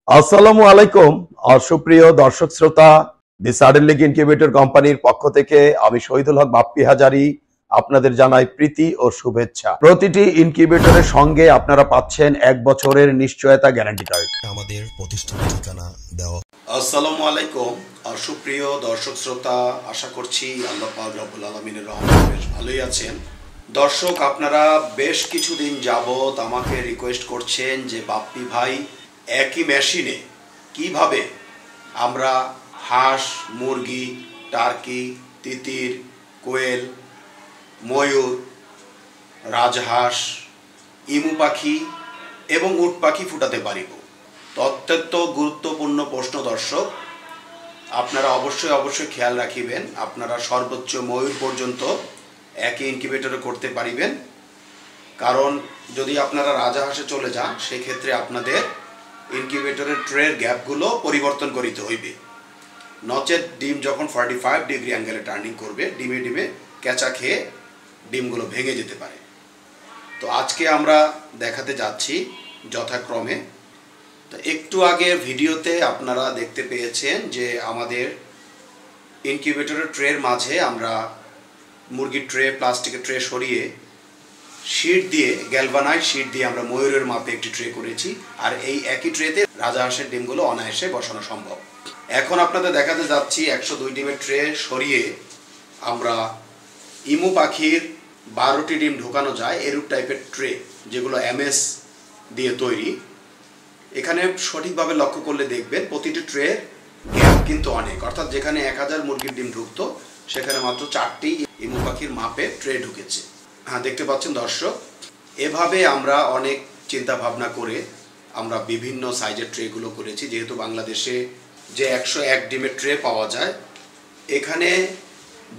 আসসালামু আলাইকুম। সুপ্রিয় দর্শক শ্রোতা, দি সাডেন লিগ ইনকিউবেটর কোম্পানির পক্ষ থেকে আমি শহীদুল হক বাপ্পি হাজারি আপনাদের জানাই প্রীতি ও শুভেচ্ছা। প্রতিটি ইনকিউবেটরের সঙ্গে আপনারা পাচ্ছেন 1 বছরের নিশ্চয়তা গ্যারান্টি কার্ড। আমাদের প্রতিষ্ঠানের ঠিকানা দেওয়া। আসসালামু আলাইকুম সুপ্রিয় দর্শক শ্রোতা, আশা করছি আল্লাহ পাক রব্বুল আলামিনের রহমতে বেশ ভালোই আছেন। দর্শক, আপনারা বেশ কিছুদিন যাবত আমাকে রিকোয়েস্ট করছেন যে বাপ্পি ভাই, একই মেশিনে কিভাবে আমরা হাঁস, মুরগি, টার্কি, তিতির, কোয়েল, ময়ূর, রাজহাঁস, ইমু পাখি এবং উট পাখি ফুটাতে পারিব। তো অত্যন্ত গুরুত্বপূর্ণ প্রশ্ন দর্শক, আপনারা অবশ্যই খেয়াল রাখিবেন। আপনারা সর্বোচ্চ ময়ূর পর্যন্ত একই ইনকিউবেটরে করতে পারিবেন, কারণ যদি আপনারা রাজহাঁসে চলে যান সেক্ষেত্রে আপনাদের ইনকিউবেটরের ট্রের গ্যাপগুলো পরিবর্তন করিতে হইবে। নচেত ডিম যখন 45 ডিগ্রি অ্যাঙ্গেলে টার্নিং করবে, ডিমে ক্যাচা খেয়ে ডিমগুলো ভেঙে যেতে পারে। তো আজকে আমরা দেখাতে যাচ্ছি যথাক্রমে। তো একটু আগে ভিডিওতে আপনারা দেখতে পেয়েছেন যে আমাদের ইনকিউবেটরের ট্রের মাঝে আমরা মুরগির ট্রে, প্লাস্টিকের ট্রে সরিয়ে শিট দিয়ে, গ্যালভানাইট শিট দিয়ে আমরা ময়ূরের মাপে একটি ট্রে করেছি। আর এই একই ট্রেতে রাজহাঁসের ডিমগুলো অনায়াসে বসানো সম্ভব। এখন আপনাদের দেখাতে যাচ্ছি 102 ডিমের ট্রে সরিয়ে আমরা ইমু পাখির 12টি ডিম ঢোকানো যায় এরূপ টাইপের ট্রে, যেগুলো MS দিয়ে তৈরি। এখানে সঠিকভাবে লক্ষ্য করলে দেখবেন প্রতিটি ট্রে গ্যাপ কিন্তু অনেক, অর্থাৎ যেখানে 1000 মুরগির ডিম ঢুকতো সেখানে মাত্র 4টি ইমু পাখির মাপে ট্রে ঢুকেছে। হ্যাঁ, দেখতে পাচ্ছেন দর্শক। এভাবে আমরা অনেক চিন্তা ভাবনা করে আমরা বিভিন্ন সাইজের ট্রেগুলো করেছি। যেহেতু বাংলাদেশে যে 101 ডিমের ট্রে পাওয়া যায়, এখানে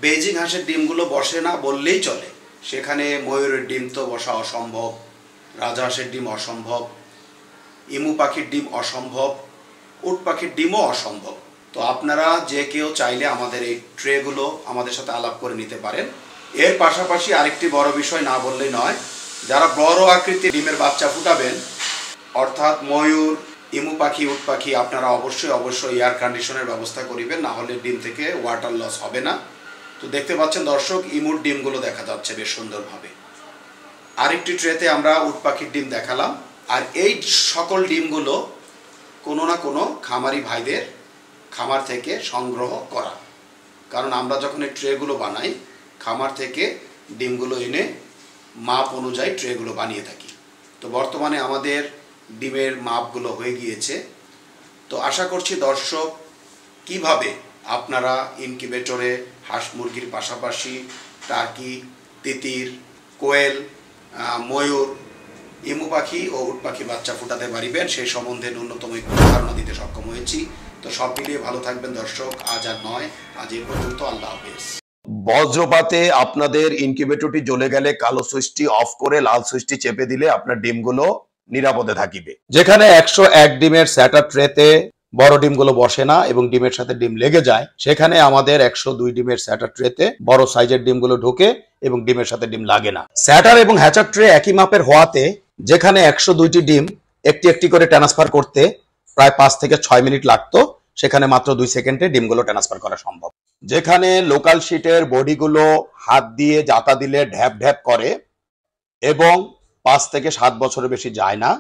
বেজিং হাঁসের ডিমগুলো বসে না বললেই চলে। সেখানে ময়ূরের ডিম তো বসা অসম্ভব, রাজহাঁসের ডিম অসম্ভব, ইমু পাখির ডিম অসম্ভব, উট পাখির ডিমও অসম্ভব। তো আপনারা যে কেউ চাইলে আমাদের এই ট্রেগুলো আমাদের সাথে আলাপ করে নিতে পারেন। এর পাশাপাশি আরেকটি বড় বিষয় না বললেই নয়, যারা বড় আকৃতির ডিমের বাচ্চা ফুটাবেন, অর্থাৎ ময়ূর, ইমু পাখি, উট পাখি, আপনারা অবশ্যই এয়ার কন্ডিশনের ব্যবস্থা করিবেন, না হলে ডিম থেকে ওয়াটার লস হবে না। তো দেখতে পাচ্ছেন দর্শক, ইমুর ডিমগুলো দেখা যাচ্ছে বেশ সুন্দরভাবে। আরেকটি ট্রেতে আমরা উট পাখির ডিম দেখালাম। আর এই সকল ডিমগুলো কোনো না কোনো খামারি ভাইদের খামার থেকে সংগ্রহ করা, কারণ আমরা যখন এই ট্রেগুলো বানাই খামার থেকে ডিমগুলো এনে মাপ অনুযায়ী ট্রেগুলো বানিয়ে থাকি। তো বর্তমানে আমাদের ডিমের মাপগুলো হয়ে গিয়েছে। তো আশা করছি দর্শক, কিভাবে আপনারা ইনকিউবেটরে হাঁস মুরগির পাশাপাশি টার্কি, তিতির, কোয়েল, ময়ূর, ইমু পাখি ও উট পাখি বাচ্চা ফুটাতে পারিবেন সেই সম্বন্ধে ন্যূনতম একটু ধারণা দিতে সক্ষম হয়েছি। তো সব মিলিয়ে ভালো থাকবেন দর্শক। আজ আর নয়, আজ এই পর্যন্ত। আল্লাহ হাফেজ। বজ্রপাতে আপনাদের ইনকিউবেটরটি জ্বলে গেলে কালো সুইচটি অফ করে লাল সুইচটি চেপে দিলে আপনার ডিমগুলো নিরাপদে থাকিবে। যেখানে 101 ডিমের স্যাটার ট্রেতে বড় ডিমগুলো বসে না এবং ডিমের সাথে ডিম লেগে যায়, সেখানে আমাদের 102 ডিমের স্যাটার ট্রেতে বড় সাইজের ডিমগুলো ঢোকে এবং ডিমের সাথে ডিম লাগে না। স্যাটার এবং হ্যাচার ট্রে একই মাপের হওয়াতে যেখানে 102টি ডিম একটি করে ট্রান্সফার করতে প্রায় 5 থেকে 6 মিনিট লাগতো, সেখানে মাত্র 2 সেকেন্ডে ডিমগুলো ট্রান্সফার করা সম্ভব। যেখানে লোকাল শিটের বডিগুলো হাত দিয়ে জাতা দিলে ঢ্যাপ ঢ্যাপ করে এবং 5 থেকে 7 বছরের বেশি যায় না,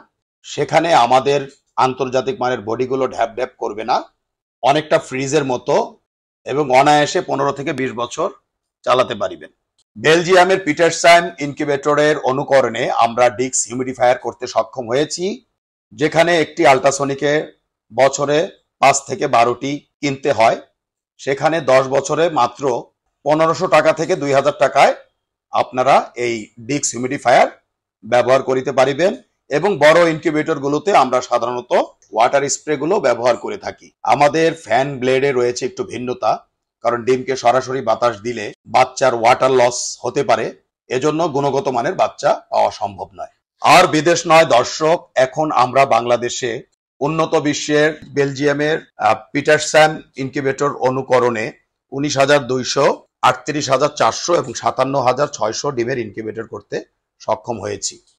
সেখানে আমাদের আন্তর্জাতিক মানের বডিগুলো ঢ্যাপ ঢ্যাপ করবে না, অনেকটা ফ্রিজের মতো, এবং অনায়াসে 15 থেকে 20 বছর চালাতে পারিবেন। বেলজিয়ামের পিটারসাইম ইনকিউবেটরের অনুকরণে আমরা ডিক্স হিউমিডিফায়ার করতে সক্ষম হয়েছি, যেখানে একটি আল্ট্রাসনিকে বছরে 5 থেকে 12টি কিনতে হয়, সেখানে 10 বছরে মাত্র 1500 টাকা থেকে 2000 টাকায় আপনারা এই ডিক্স হিউমিডিফায়ার ব্যবহার করিতে পারিবেন। এবং বড় ইনকিউবেটর গুলোতে আমরা সাধারণত ওয়াটার স্প্রে গুলো ব্যবহার করে থাকি। আমাদের ফ্যান ব্লেডে রয়েছে একটু ভিন্নতা, কারণ ডিমকে সরাসরি বাতাস দিলে বাচ্চার ওয়াটার লস হতে পারে, এজন্য গুণগত মানের বাচ্চা পাওয়া সম্ভব নয়। আর বিদেশ নয় দর্শক, এখন আমরা বাংলাদেশে উন্নত বিশ্বের বেলজিয়ামের পিটারসান ইনকিউবেটর অনুকরণে 19,200, 38,400 এবং 57,600 ডিমের ইনকিউবেটর করতে সক্ষম হয়েছি।